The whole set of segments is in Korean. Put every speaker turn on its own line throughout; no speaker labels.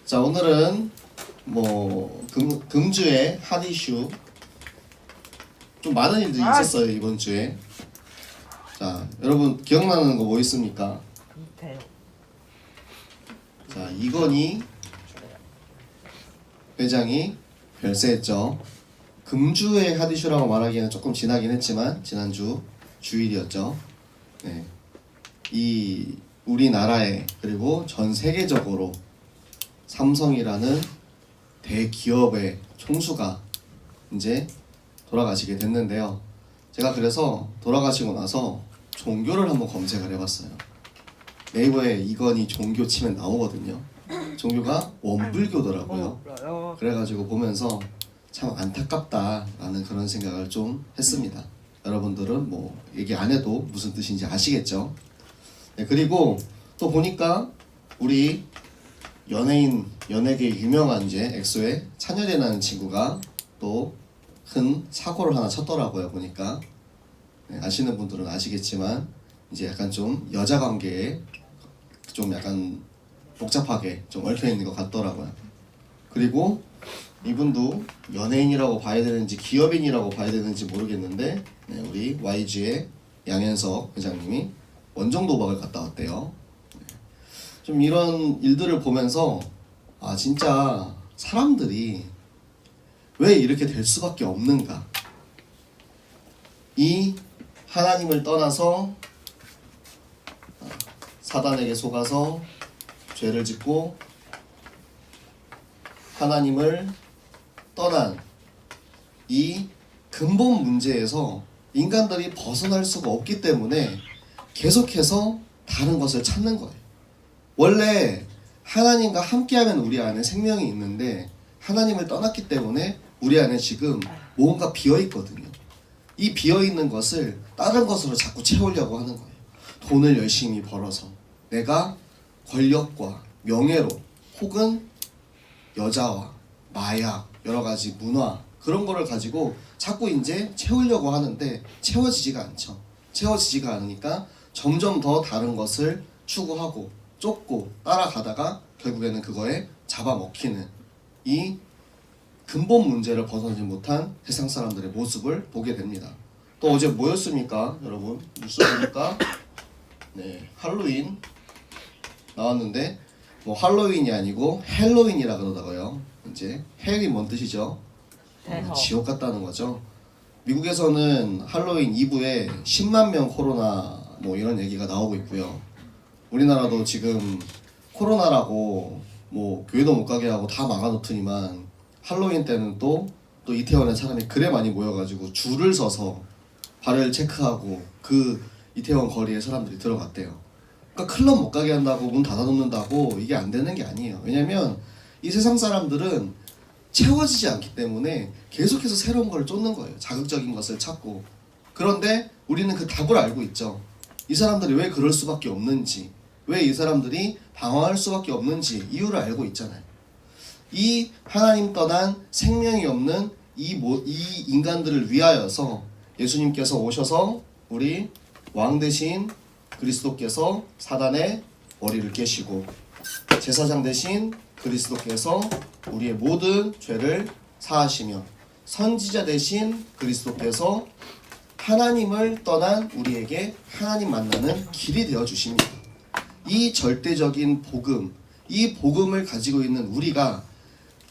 자, 오늘은 금주의 핫 이슈 좀 많은 일들이 있었어요 이번 주에. 자, 여러분 기억나는 거 뭐 있습니까? 자, 이건희 회장이 별세했죠. 금주의 핫 이슈라고 말하기에는 조금 지나긴 했지만 지난주 주일이었죠. 네. 이 우리나라에 그리고 전 세계적으로 삼성이라는 대기업의 총수가 이제 돌아가시게 됐는데요. 제가 그래서 돌아가시고 나서 종교를 한번 검색을 해봤어요. 네이버에 이건희 종교 치면 나오거든요. 종교가 원불교더라고요. 그래가지고 보면서 참 안타깝다라는 그런 생각을 좀 했습니다. 여러분들은 뭐 얘기 안 해도 무슨 뜻인지 아시겠죠? 네, 그리고 또 보니까 우리 연예계 유명한 이제 엑소의 찬열이라는 친구가 또 큰 사고를 하나 쳤더라고요. 보니까 네, 아시는 분들은 아시겠지만 이제 약간 좀 여자 관계에 좀 약간 복잡하게 좀 얽혀 있는 것 같더라고요. 그리고 이분도 연예인이라고 봐야 되는지 기업인이라고 봐야 되는지 모르겠는데 네, 우리 YG의 양현석 회장님이 원정 도박을 갔다 왔대요. 좀 이런 일들을 보면서 아 진짜 사람들이 왜 이렇게 될 수밖에 없는가. 이 하나님을 떠나서 사단에게 속아서 죄를 짓고 하나님을 떠난 이 근본 문제에서 인간들이 벗어날 수가 없기 때문에 계속해서 다른 것을 찾는 거예요. 원래 하나님과 함께하면 우리 안에 생명이 있는데 하나님을 떠났기 때문에 우리 안에 지금 뭔가 비어있거든요. 이 비어있는 것을 다른 것으로 자꾸 채우려고 하는 거예요. 돈을 열심히 벌어서 내가 권력과 명예로 혹은 여자와 마약 여러 가지 문화 그런 거를 가지고 자꾸 이제 채우려고 하는데 채워지지가 않죠. 채워지지가 않으니까 점점 더 다른 것을 추구하고 쫓고 따라가다가 결국에는 그거에 잡아먹히는 이 근본 문제를 벗어나지 못한 세상 사람들의 모습을 보게 됩니다. 또 어제 뭐였습니까? 여러분 뉴스 보니까 네, 할로윈 나왔는데 뭐 할로윈이 아니고 헬로윈이라 그러다가요. 이제 헬이 뭔 뜻이죠? 지옥 같다는 거죠. 미국에서는 할로윈 이브에 10만 명 코로나 뭐 이런 얘기가 나오고 있고요. 우리나라도 지금 코로나라고 뭐 교회도 못 가게 하고 다 막아놓더니만 할로윈 때는 또 이태원에 사람이 그래 많이 모여가지고 줄을 서서 발열 체크하고 그 이태원 거리에 사람들이 들어갔대요. 그러니까 클럽 못 가게 한다고 문 닫아놓는다고 이게 안 되는 게 아니에요. 왜냐면 이 세상 사람들은 채워지지 않기 때문에 계속해서 새로운 걸 쫓는 거예요. 자극적인 것을 찾고. 그런데 우리는 그 답을 알고 있죠. 이 사람들이 왜 그럴 수밖에 없는지, 왜 이 사람들이 방황할 수밖에 없는지 이유를 알고 있잖아요. 이 하나님 떠난 생명이 없는 이 인간들을 위하여서 예수님께서 오셔서 우리 왕 대신 그리스도께서 사단의 머리를 깨시고 제사장 대신 그리스도께서 우리의 모든 죄를 사하시며 선지자 대신 그리스도께서 하나님을 떠난 우리에게 하나님 만나는 길이 되어 주십니다. 이 절대적인 복음, 이 복음을 가지고 있는 우리가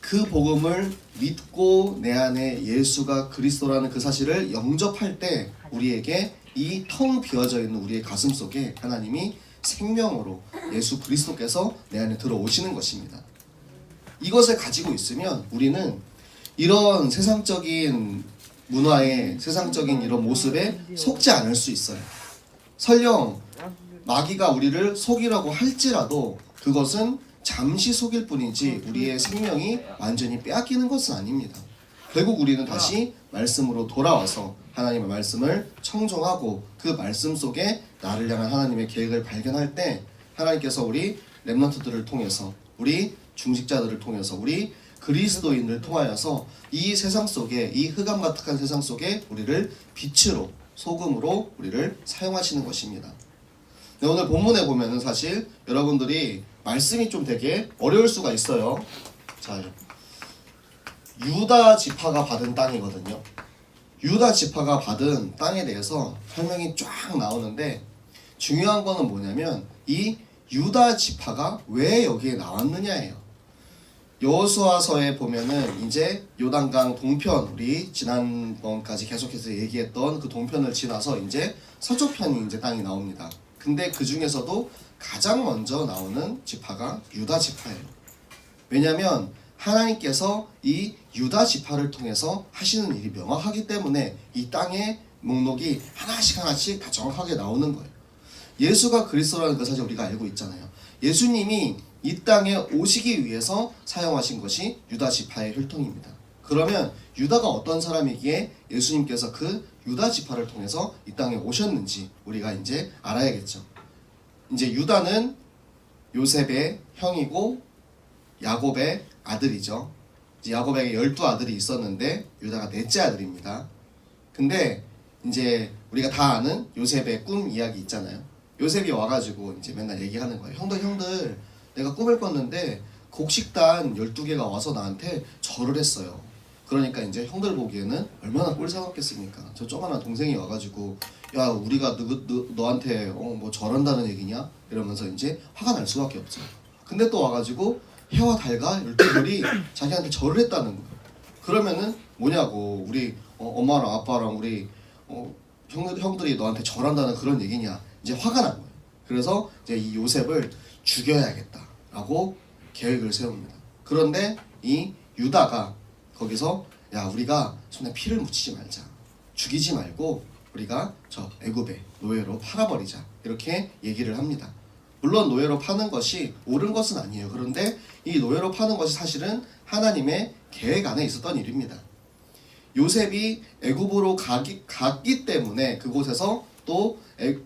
그 복음을 믿고 내 안에 예수가 그리스도라는 그 사실을 영접할 때 우리에게 이 텅 비어져 있는 우리의 가슴 속에 하나님이 생명으로 예수 그리스도께서 내 안에 들어오시는 것입니다. 이것을 가지고 있으면 우리는 이런 세상적인 문화에 세상적인 이런 모습에 속지 않을 수 있어요. 설령 마귀가 우리를 속이라고 할지라도 그것은 잠시 속일 뿐이지 우리의 생명이 완전히 빼앗기는 것은 아닙니다. 결국 우리는 다시 말씀으로 돌아와서 하나님의 말씀을 청종하고 그 말씀 속에 나를 향한 하나님의 계획을 발견할 때 하나님께서 우리 렘넌트들을 통해서 우리 중직자들을 통해서 우리 그리스도인을 통하여서 이 세상 속에 이 흑암 가득한 세상 속에 우리를 빛으로 소금으로 우리를 사용하시는 것입니다. 네, 오늘 본문에 보면은 사실 여러분들이 말씀이 좀 되게 어려울 수가 있어요. 자, 유다 지파가 받은 땅이거든요. 유다 지파가 받은 땅에 대해서 설명이 쫙 나오는데 중요한 거는 뭐냐면 이 유다 지파가 왜 여기에 나왔느냐예요. 여호수아서에 보면은 이제 요단강 동편, 우리 지난번까지 계속해서 얘기했던 그 동편을 지나서 이제 서쪽편이 이제 땅이 나옵니다. 근데 그 중에서도 가장 먼저 나오는 지파가 유다 지파예요. 왜냐면 하나님께서 이 유다 지파를 통해서 하시는 일이 명확하기 때문에 이 땅의 목록이 하나씩 하나씩 다 정확하게 나오는 거예요. 예수가 그리스도라는 걸 사실 우리가 알고 있잖아요. 예수님이 이 땅에 오시기 위해서 사용하신 것이 유다 지파의 혈통입니다. 그러면 유다가 어떤 사람이기에 예수님께서 그 유다 지파를 통해서 이 땅에 오셨는지 우리가 이제 알아야겠죠. 이제 유다는 요셉의 형이고 야곱의 아들이죠. 이제 야곱에게 12아들이 있었는데 유다가 넷째 아들입니다. 근데 이제 우리가 다 아는 요셉의 꿈 이야기 있잖아요. 요셉이 와가지고 이제 맨날 얘기하는 거예요. 형들 내가 꿈을 꿨는데 곡식단 12개가 와서 나한테 절을 했어요. 그러니까 이제 형들 보기에는 얼마나 꼴사납겠습니까? 저 조그만한 동생이 와가지고 야 우리가 너한테 뭐 절한다는 얘기냐? 이러면서 이제 화가 날 수밖에 없죠. 근데 또 와가지고 해와 달과 12별이 자기한테 절을 했다는 거예요. 그러면은 뭐냐고 우리 엄마랑 아빠랑 우리 형들이 너한테 절한다는 그런 얘기냐? 이제 화가 난 거예요. 그래서 이제 이 요셉을 죽여야겠다라고 계획을 세웁니다. 그런데 이 유다가 거기서 야 우리가 손에 피를 묻히지 말자, 죽이지 말고 우리가 저 애굽에 노예로 팔아버리자 이렇게 얘기를 합니다. 물론 노예로 파는 것이 옳은 것은 아니에요. 그런데 이 노예로 파는 것이 사실은 하나님의 계획 안에 있었던 일입니다. 요셉이 애굽으로 갔기 때문에 그곳에서 또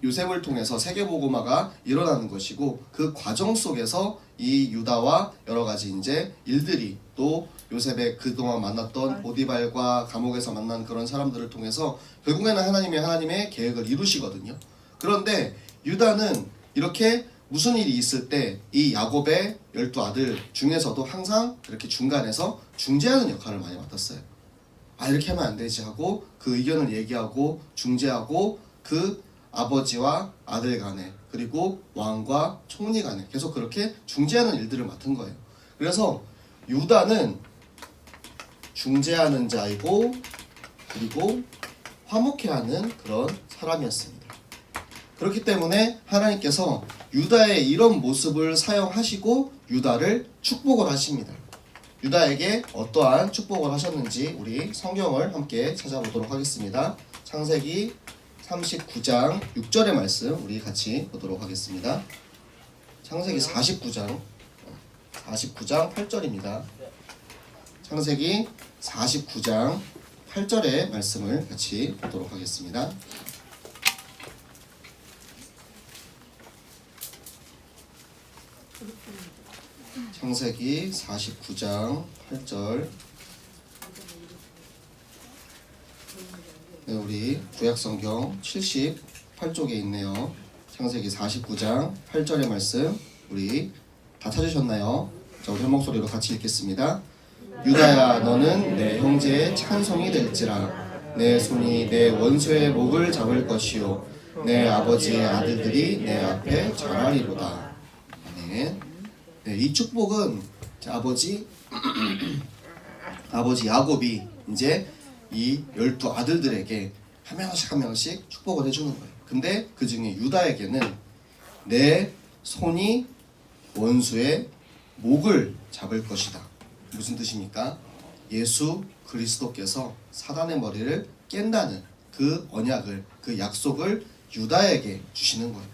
요셉을 통해서 세계복음화가 일어나는 것이고 그 과정 속에서 이 유다와 여러 가지 이제 일들이 또 요셉의 그동안 만났던 보디발과 감옥에서 만난 그런 사람들을 통해서 결국에는 하나님의 계획을 이루시거든요. 그런데 유다는 이렇게 무슨 일이 있을 때 이 야곱의 12아들 중에서도 항상 이렇게 중간에서 중재하는 역할을 많이 맡았어요. 아 이렇게 하면 안 되지 하고 그 의견을 얘기하고 중재하고 그 아버지와 아들 간에 그리고 왕과 총리 간에 계속 그렇게 중재하는 일들을 맡은 거예요. 그래서 유다는 중재하는 자이고 그리고 화목해하는 그런 사람이었습니다. 그렇기 때문에 하나님께서 유다의 이런 모습을 사용하시고 유다를 축복을 하십니다. 유다에게 어떠한 축복을 하셨는지 우리 성경을 함께 찾아보도록 하겠습니다. 창세기 39장 6절의 말씀 우리 같이 보도록 하겠습니다. 창세기 49장 8절입니다. 창세기 49장 8절의 말씀을 같이 보도록 하겠습니다. 창세기 49장 8절. 네, 우리 구약성경 78쪽에 있네요. 창세기 49장 8절의 말씀 우리 다 찾으셨나요? 자, 우리 한 목소리로 같이 읽겠습니다. 유다야 너는 내 형제의 찬송이 될지라 내 손이 내 원수의 목을 잡을 것이요 내 아버지의 아들들이 내 앞에 절하리로다. 아멘. 네, 이 축복은 아버지 야곱이 이제 이 12아들들에게 한 명씩 축복을 해주는 거예요. 근데 그 중에 유다에게는 내 손이 원수의 목을 잡을 것이다. 무슨 뜻입니까? 예수 그리스도께서 사단의 머리를 깬다는 그 언약을, 그 약속을 유다에게 주시는 거예요.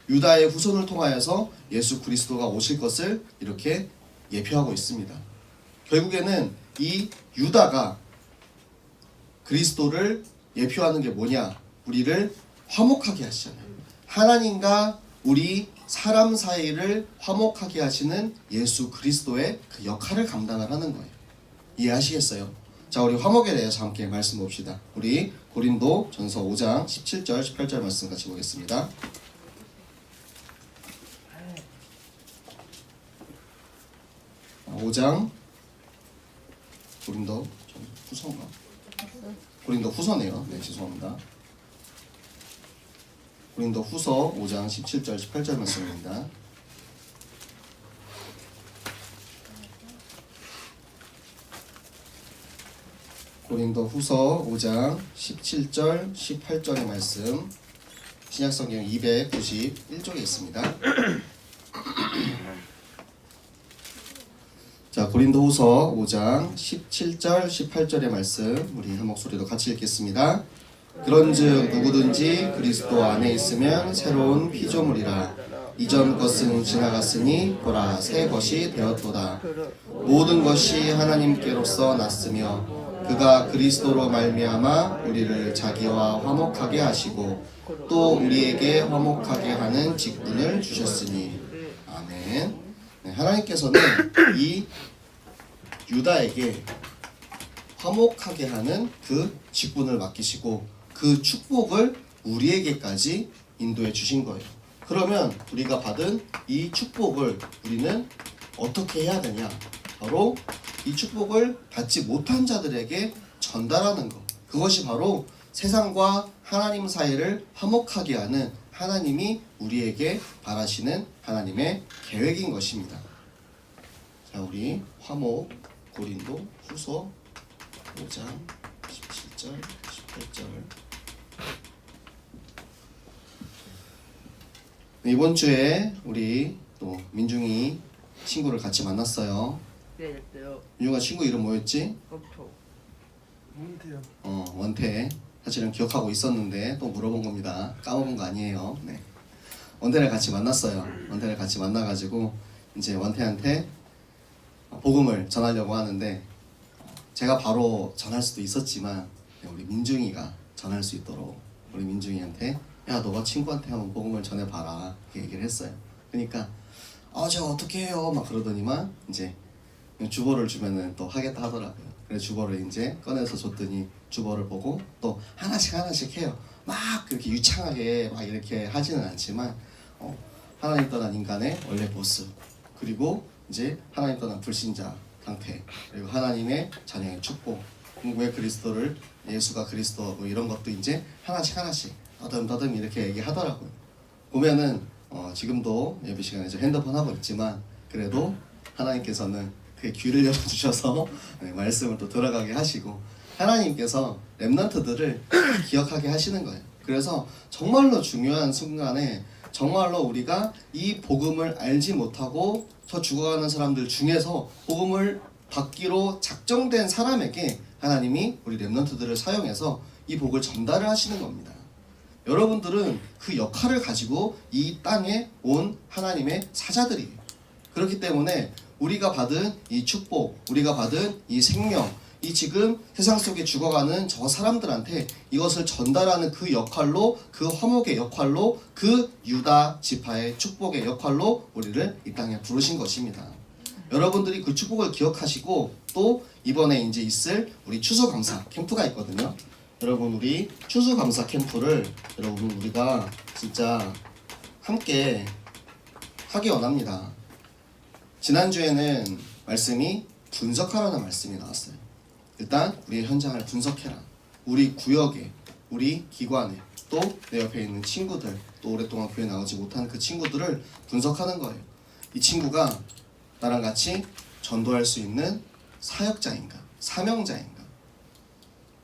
유다의 후손을 통하여서 예수 그리스도가 오실 것을 이렇게 예표하고 있습니다. 결국에는 이 유다가 그리스도를 예표하는 게 뭐냐? 우리를 화목하게 하시잖아요. 하나님과 우리 사람 사이를 화목하게 하시는 예수 그리스도의 그 역할을 감당을 하는 거예요. 이해하시겠어요? 자, 우리 화목에 대해서 함께 말씀 봅시다. 우리 고린도 전서 5장 17절 18절 말씀 같이 보겠습니다. 5장 고린도 후서인가? 고린도 후서네요. 네, 죄송합니다. 고린도 후서 5장 17절 18절 말씀입니다. 고린도 후서 5장 17절 18절의 말씀, 신약성경 291쪽에 있습니다. 자, 고린도 후서 5장 17절 18절의 말씀 우리 한 목소리로 같이 읽겠습니다. 그런즉 누구든지 그리스도 안에 있으면 새로운 피조물이라. 이전 것은 지나갔으니 보라 새 것이 되었도다. 모든 것이 하나님께로서 났으며 그가 그리스도로 말미암아 우리를 자기와 화목하게 하시고 또 우리에게 화목하게 하는 직분을 주셨으니. 아멘. 네, 하나님께서는 이 유다에게 화목하게 하는 그 직분을 맡기시고 그 축복을 우리에게까지 인도해 주신 거예요. 그러면 우리가 받은 이 축복을 우리는 어떻게 해야 되냐? 바로 이 축복을 받지 못한 자들에게 전달하는 것. 그것이 바로 세상과 하나님 사이를 화목하게 하는 하나님이 우리에게 바라시는 하나님의 계획인 것입니다. 자, 우리 화목 고린도 후서 5장 17절 18절. 이번 주에 우리 또 민중이 친구를 같이 만났어요.
네, 됐어요.
민중아 친구 이름 뭐였지?
검토.
원태요.
원태. 사실은 기억하고 있었는데 또 물어본 겁니다. 까먹은 거 아니에요. 네. 원태를 같이 만났어요. 원태를 같이 만나가지고 이제 원태한테 복음을 전하려고 하는데 제가 바로 전할 수도 있었지만 우리 민중이가 전할 수 있도록 우리 민중이한테 야 너가 친구한테 한번 복음을 전해봐라 이렇게 얘기를 했어요. 그러니까 제가 어떻게 해요 막 그러더니만 이제 주보를 주면은 또 하겠다 하더라고요. 그래서 주보를 이제 꺼내서 줬더니 주보를 보고 또 하나씩 해요. 막 그렇게 유창하게 막 이렇게 하지는 않지만 하나님 떠난 인간의 원래 모습, 그리고 이제 하나님 떠난 불신자 상태, 그리고 하나님의 자녀의 축복, 왜 그리스도를 예수가 그리스도 뭐 이런 것도 이제 하나씩 더듬 이렇게 얘기하더라고요. 보면은 지금도 예배 시간에 저 핸드폰 하고 있지만 그래도 하나님께서는 그 귀를 열어주셔서 말씀을 또 들어가게 하시고 하나님께서 렘넌트들을 기억하게 하시는 거예요. 그래서 정말로 중요한 순간에 정말로 우리가 이 복음을 알지 못하고 저 죽어가는 사람들 중에서 복음을 받기로 작정된 사람에게 하나님이 우리 렘넌트들을 사용해서 이 복을 전달을 하시는 겁니다. 여러분들은 그 역할을 가지고 이 땅에 온 하나님의 사자들이에요. 그렇기 때문에 우리가 받은 이 축복, 우리가 받은 이 생명, 이 지금 세상 속에 죽어가는 저 사람들한테 이것을 전달하는 그 역할로, 그 화목의 역할로, 그 유다 지파의 축복의 역할로 우리를 이 땅에 부르신 것입니다. 여러분들이 그 축복을 기억하시고 또 이번에 이제 있을 우리 추수감사 캠프가 있거든요. 여러분 우리 추수감사 캠프를 여러분 우리가 진짜 함께 하기 원합니다. 지난주에는 말씀이 분석하라는 말씀이 나왔어요. 일단 우리의 현장을 분석해라. 우리 구역에, 우리 기관에, 또 내 옆에 있는 친구들, 또 오랫동안 교회 나오지 못한 그 친구들을 분석하는 거예요. 이 친구가 나랑 같이 전도할 수 있는 사역자인가, 사명자인가.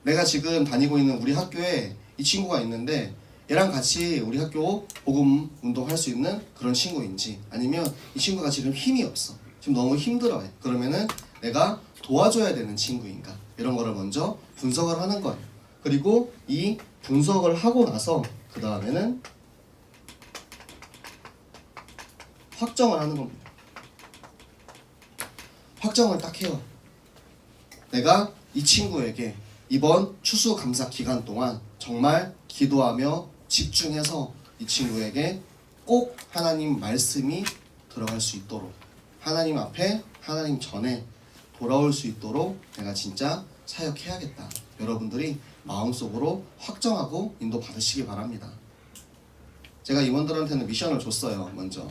내가 지금 다니고 있는 우리 학교에 이 친구가 있는데 얘랑 같이 우리 학교 복음 운동할 수 있는 그런 친구인지, 아니면 이 친구가 지금 힘이 없어, 지금 너무 힘들어해. 그러면은 내가 도와줘야 되는 친구인가, 이런 거를 먼저 분석을 하는 거예요. 그리고 이 분석을 하고 나서 그 다음에는 확정을 하는 겁니다. 확정을 딱 해요. 내가 이 친구에게 이번 추수감사 기간 동안 정말 기도하며 집중해서 이 친구에게 꼭 하나님 말씀이 들어갈 수 있도록, 하나님 앞에, 하나님 전에 돌아올 수 있도록 내가 진짜 사역해야겠다. 여러분들이 마음속으로 확정하고 인도 받으시기 바랍니다. 제가 임원들한테는 미션을 줬어요. 먼저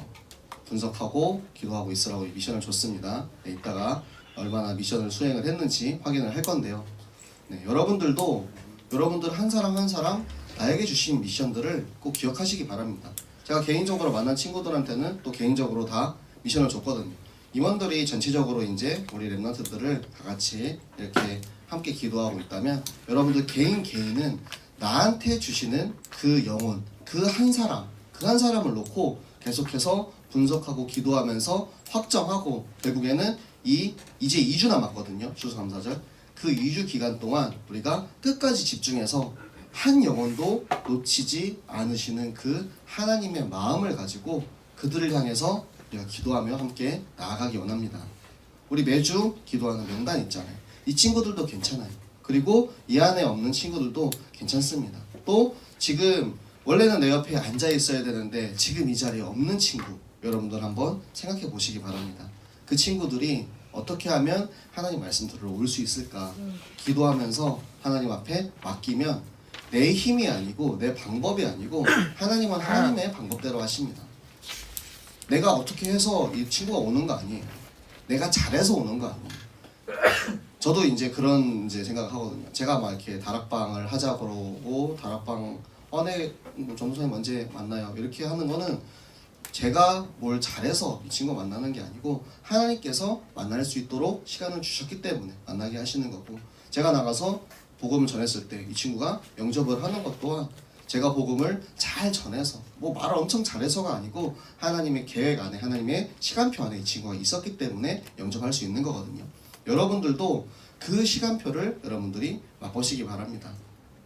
분석하고 기도하고 있으라고 이 미션을 줬습니다. 네, 이따가 얼마나 미션을 수행을 했는지 확인을 할 건데요. 네, 여러분들 한 사람 한 사람 나에게 주신 미션들을 꼭 기억하시기 바랍니다. 제가 개인적으로 만난 친구들한테는 또 개인적으로 다 미션을 줬거든요. 임원들이 전체적으로 이제 우리 랩런트들을 다 같이 이렇게 함께 기도하고 있다면 여러분들 개인은 나한테 주시는 그 영혼, 그 한 사람을 놓고 계속해서 분석하고 기도하면서 확정하고 결국에는 이제 2주 남았거든요. 추수감사절. 그 2주 기간 동안 우리가 끝까지 집중해서 한 영혼도 놓치지 않으시는 그 하나님의 마음을 가지고 그들을 향해서 우리가 기도하며 함께 나아가기 원합니다. 우리 매주 기도하는 명단 있잖아요. 이 친구들도 괜찮아요. 그리고 이 안에 없는 친구들도 괜찮습니다. 또 지금 원래는 내 옆에 앉아 있어야 되는데 지금 이 자리에 없는 친구 여러분들 한번 생각해 보시기 바랍니다. 그 친구들이 어떻게 하면 하나님 말씀 들으러 올 수 있을까? 기도하면서 하나님 앞에 맡기면 내 힘이 아니고 내 방법이 아니고 하나님은 하나님의 방법대로 하십니다. 내가 어떻게 해서 이 친구가 오는 거 아니에요. 내가 잘해서 오는 거 아니에요. 저도 이제 그런 생각을 하거든요. 제가 막 이렇게 다락방을 하자 그러고 다락방 네, 뭐 전도사님 언제 만나요? 이렇게 하는 거는 제가 뭘 잘해서 이 친구 만나는 게 아니고 하나님께서 만날 수 있도록 시간을 주셨기 때문에 만나게 하시는 거고 제가 나가서 복음을 전했을 때 이 친구가 영접을 하는 것 또한 제가 복음을 잘 전해서 뭐 말을 엄청 잘해서가 아니고 하나님의 계획 안에 하나님의 시간표 안에 이 친구가 있었기 때문에 영접할 수 있는 거거든요. 여러분들도 그 시간표를 여러분들이 맛보시기 바랍니다.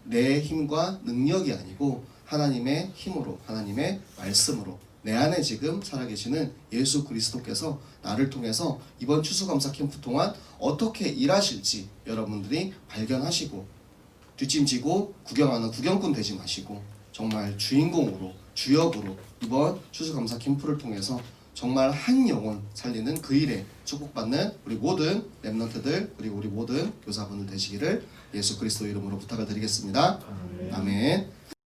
내 힘과 능력이 아니고 하나님의 힘으로 하나님의 말씀으로 내 안에 지금 살아계시는 예수 그리스도께서 나를 통해서 이번 추수감사 캠프 동안 어떻게 일하실지 여러분들이 발견하시고 뒷짐지고 구경하는 구경꾼 되지 마시고 정말 주인공으로 주역으로 이번 추수감사 캠프를 통해서 정말 한 영혼 살리는 그 일에 축복받는 우리 모든 랩런트들 그리고 우리 모든 교사분들 되시기를 예수 그리스도 이름으로 부탁을 드리겠습니다. 아멘.